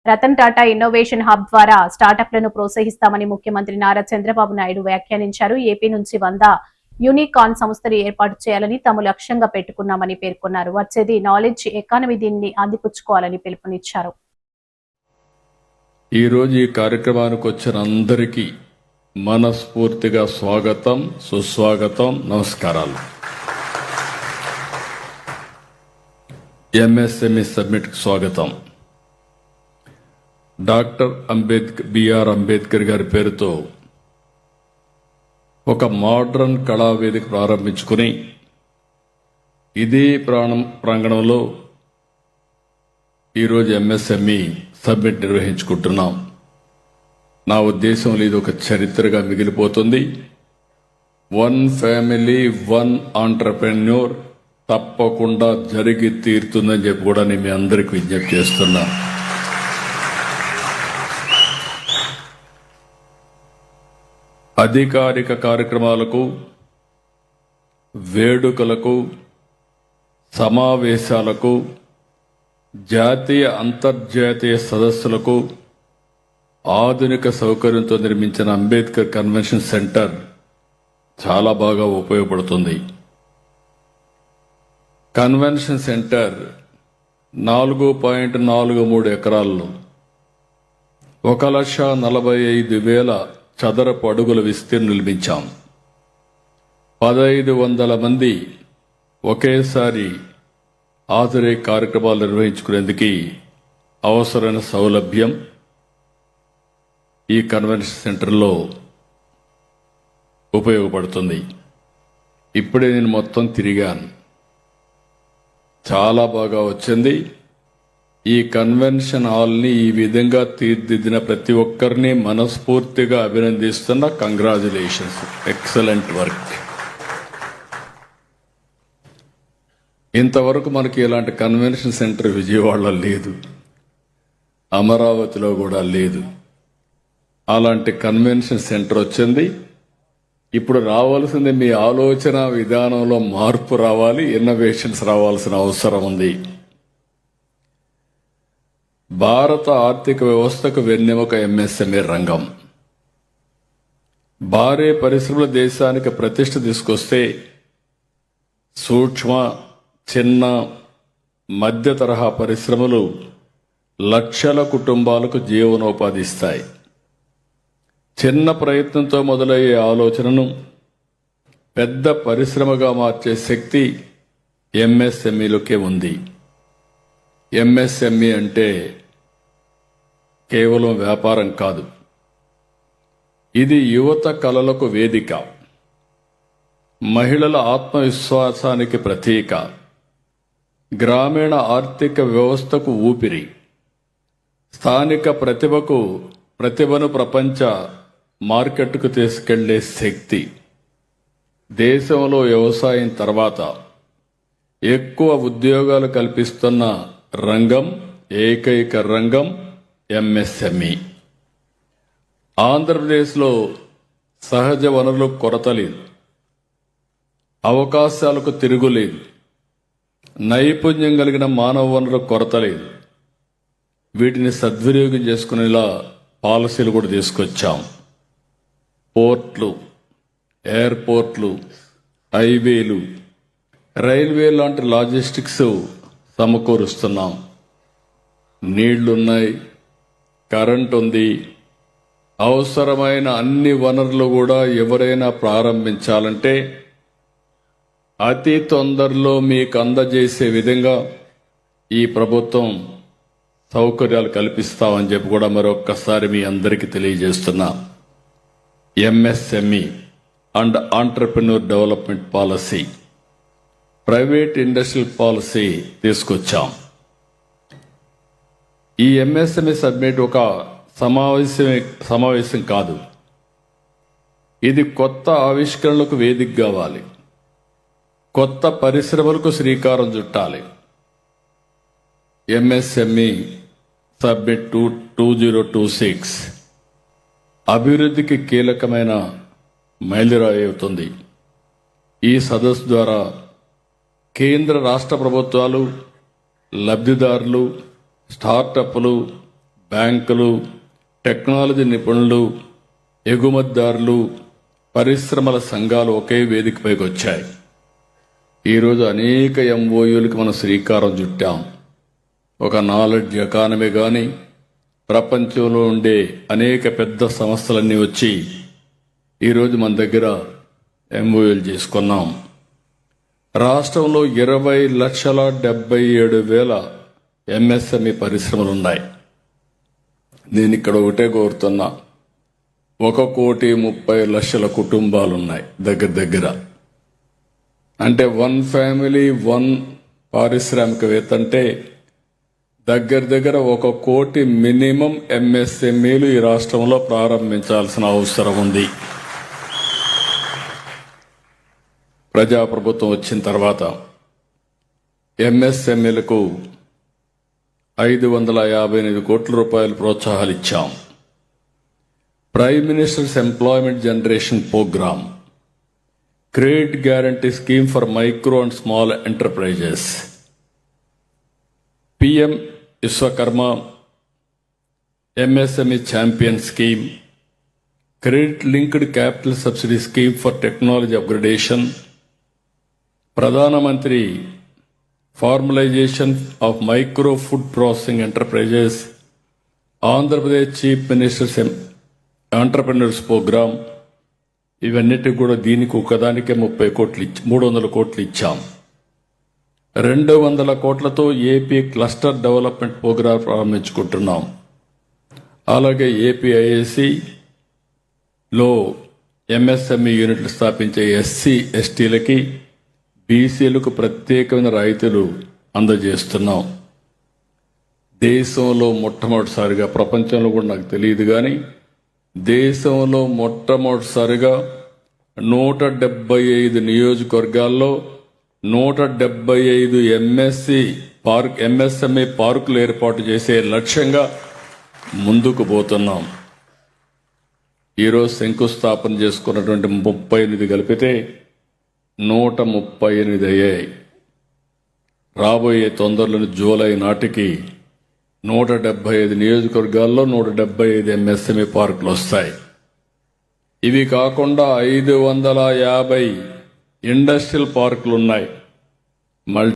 Ratan Tata innovation hub ద్వారా స్టార్టప్లను ప్రోత్సహిస్తామని ముఖ్యమంత్రి నారా చంద్రబాబు నాయుడు వ్యాఖ్యానించారు. ఏపీ నుంచి 100 యూనికార్న్ సంస్థలు ఏర్పాటు చేయాలని తాము లక్ష్యంగా పెట్టుకున్నామని పేర్కొన్నారు. వచ్చేది నాలెడ్జ్ ఎకానమీ, దీన్ని అందిపుచ్చుకోవాలని పిలుపునిచ్చారు. ఈ రోజు ఈ కార్యక్రమానికి వచ్చిన అందరికీ మనస్ఫూర్తిగా స్వాగతం, సుస్వాగతం, నమస్కారాలు. ఎంఎస్ఎంఈ సబ్మిట్ కు స్వాగతం. డాక్టర్ బిఆర్ అంబేద్కర్ గారి పేరుతో ఒక మోడర్న్ కళావేదిక ప్రారంభించుకుని ఇదే ప్రాంగణంలో ఈరోజు ఎంఎస్ఎంఈ సబ్మిట్ నిర్వహించుకుంటున్నాం. నా ఉద్దేశంలో ఇది ఒక చరిత్రగా మిగిలిపోతుంది. 1 ఫ్యామిలీ 1 ఆంటర్ప్రెన్యూర్ తప్పకుండా జరిగి తీరుతుందని చెప్పి కూడా నేను మీ అందరికి విజ్ఞప్తి చేస్తున్నా. అధికారిక కార్యక్రమాలకు, వేడుకలకు, సమావేశాలకు, జాతీయ అంతర్జాతీయ సదస్సులకు ఆధునిక సౌకర్యంతో నిర్మించిన అంబేద్కర్ కన్వెన్షన్ సెంటర్ చాలా బాగా ఉపయోగపడుతుంది. కన్వెన్షన్ సెంటర్ 4.43 ఎకరాల్లో 1,45,000 చదరపు అడుగుల విస్తీర్ణం నిర్మించాం. 1,500 మంది ఒకేసారి హాజరై కార్యక్రమాలు నిర్వహించుకునేందుకు అవసరమైన సౌలభ్యం ఈ కన్వెన్షన్ సెంటర్లో ఉపయోగపడుతుంది. ఇప్పుడే నేను మొత్తం తిరిగాను, చాలా బాగా వచ్చింది. ఈ కన్వెన్షన్ హాల్ని ఈ విధంగా తీర్చిదిద్దిన ప్రతి ఒక్కరిని మనస్ఫూర్తిగా అభినందిస్తున్న. Congratulations, excellent work. ఇంతవరకు మనకి ఇలాంటి కన్వెన్షన్ సెంటర్ విజయవాడలో లేదు, అమరావతిలో కూడా లేదు. అలాంటి కన్వెన్షన్ సెంటర్ వచ్చింది. ఇప్పుడు రావాల్సింది మీ ఆలోచన విధానంలో మార్పు రావాలి, ఇన్నోవేషన్స్ రావాల్సిన అవసరం ఉంది. భారత ఆర్థిక వ్యవస్థకు వెన్నెముక ఎంఎస్ఎంఈ రంగం. భారీ పరిశ్రమల దేశానికి ప్రతిష్ట తీసుకొస్తే సూక్ష్మ, చిన్న, మధ్య తరహా పరిశ్రమలు లక్షల కుటుంబాలకు జీవనోపాధి ఇస్తాయి. చిన్న ప్రయత్నంతో మొదలయ్యే ఆలోచనను పెద్ద పరిశ్రమగా మార్చే శక్తి ఎంఎస్ఎంఈలోకే ఉంది. ఎంఎస్ఎంఈ అంటే కేవలం వ్యాపారం కాదు, ఇది యువత కలలకు వేదిక, మహిళల ఆత్మవిశ్వాసానికి ప్రతీక, గ్రామీణ ఆర్థిక వ్యవస్థకు ఊపిరి, స్థానిక ప్రతిభను ప్రపంచ మార్కెట్కు తీసుకెళ్లే శక్తి. దేశంలో వ్యవసాయం తర్వాత ఎక్కువ ఉద్యోగాలు కల్పిస్తున్న రంగం, ఏకైక రంగం ఎంఎస్ఎంఈ. ఆంధ్రప్రదేశ్లో సహజ వనరులకు కొరత లేదు, అవకాశాలకు తిరుగులేదు, నైపుణ్యం కలిగిన మానవ వనరులకు కొరత లేదు. వీటిని సద్వినియోగం చేసుకునేలా పాలసీలు కూడా తీసుకొచ్చాం. పోర్ట్లు, ఎయిర్పోర్ట్లు, హైవేలు, రైల్వే లాంటి లాజిస్టిక్స్ సమకూరుస్తున్నాం. నీళ్లున్నాయి, కరెంట్ ఉంది. అవసరమైన అన్ని వనరులు కూడా ఎవరైనా ప్రారంభించాలంటే అతి తొందరలో మీకు అందజేసే విధంగా ఈ ప్రభుత్వం సౌకర్యాలు కల్పిస్తామని చెప్పి కూడా మరొక్కసారి మీ అందరికీ తెలియజేస్తున్నా. MSME and entrepreneur development policy, private industrial policy తీసుకొచ్చాం. ఈ ఎంఎస్ఎంఈ సబ్మిట్ ఒక సమావేశం కాదు, ఇది కొత్త ఆవిష్కరణలకు వేదిక కావాలి, కొత్త పరిశ్రమలకు శ్రీకారం చుట్టాలి. ఎంఎస్ఎంఈ సబ్మిట్ 2026 అభివృద్ధికి కీలకమైన మైలురాయి అవుతుంది. ఈ సదస్సు ద్వారా కేంద్ర రాష్ట్ర ప్రభుత్వాలు, లబ్ధిదారులు, స్టార్టప్లు, బ్యాంకులు, టెక్నాలజీ నిపుణులు, ఎగుమతిదారులు, పరిశ్రమల సంఘాలు ఒకే వేదికపైకి వచ్చాయి. ఈరోజు అనేక ఎంఓయూలకు మనం శ్రీకారం చుట్టాం. ఒక నాలెడ్జ్ ఎకానమీ కానీ, ప్రపంచంలో ఉండే అనేక పెద్ద సంస్థలన్నీ వచ్చి ఈరోజు మన దగ్గర ఎంఓయూలు చేసుకున్నాం. రాష్ట్రంలో 20,77,000 ఎంఎస్ఎంఈ పరిశ్రమలు ఉన్నాయి. నేను ఇక్కడ ఒకటే కోరుతున్నా, 1,30,00,000 కుటుంబాలున్నాయి దగ్గర. అంటే 1 ఫ్యామిలీ 1 పారిశ్రామికవేత్త అంటే దగ్గర 1 కోటి మినిమం ఎంఎస్ఎంఈలు ఈ రాష్ట్రంలో ప్రారంభించాల్సిన అవసరం ఉంది. ప్రజాప్రభుత్వం వచ్చిన తర్వాత ఎంఎస్ఎంఈలకు 558 కోట్ల రూపాయలు ప్రోత్సాహాలు ఇచ్చాం. Prime ministers employment generation programme, credit guarantee scheme for micro and small enterprises, PM Vishwakarma, MSME champion scheme, credit linked capital subsidy scheme for technology upgradation, ప్రధానమంత్రి formalisation of micro food processing enterprises, Andhra Pradesh chief ministers entrepreneurs programme, ఇవన్నిటికి కూడా దీనికి ఒకదానికే 300 కోట్లు ఇచ్చాం. 200 కోట్లతో AP cluster development programme ప్రారంభించుకుంటున్నాం. అలాగే ఏపీఐఏసీలో MSME యూనిట్లు స్థాపించే SC ఎస్టీలకి, బీసీలకు ప్రత్యేకమైన రాయితీలు అందజేస్తున్నాం. దేశంలో మొట్టమొదటిసారిగా, ప్రపంచంలో కూడా నాకు తెలియదు కానీ దేశంలో మొట్టమొదటిసారిగా 175 నియోజకవర్గాల్లో 175 ఎంఎస్ఎంఈ పార్కులు ఏర్పాటు చేసే లక్ష్యంగా ముందుకు పోతున్నాం. ఈరోజు శంకుస్థాపన చేసుకున్నటువంటి 38 కలిపితే 138 అయ్యాయి. రాబోయే తొందరలోని జూలై నాటికి 175 నియోజకవర్గాల్లో 175 ఎంఎస్ఎంఈ పార్కులు వస్తాయి. ఇవి కాకుండా 550 ఇండస్ట్రియల్ పార్కులు ఉన్నాయి.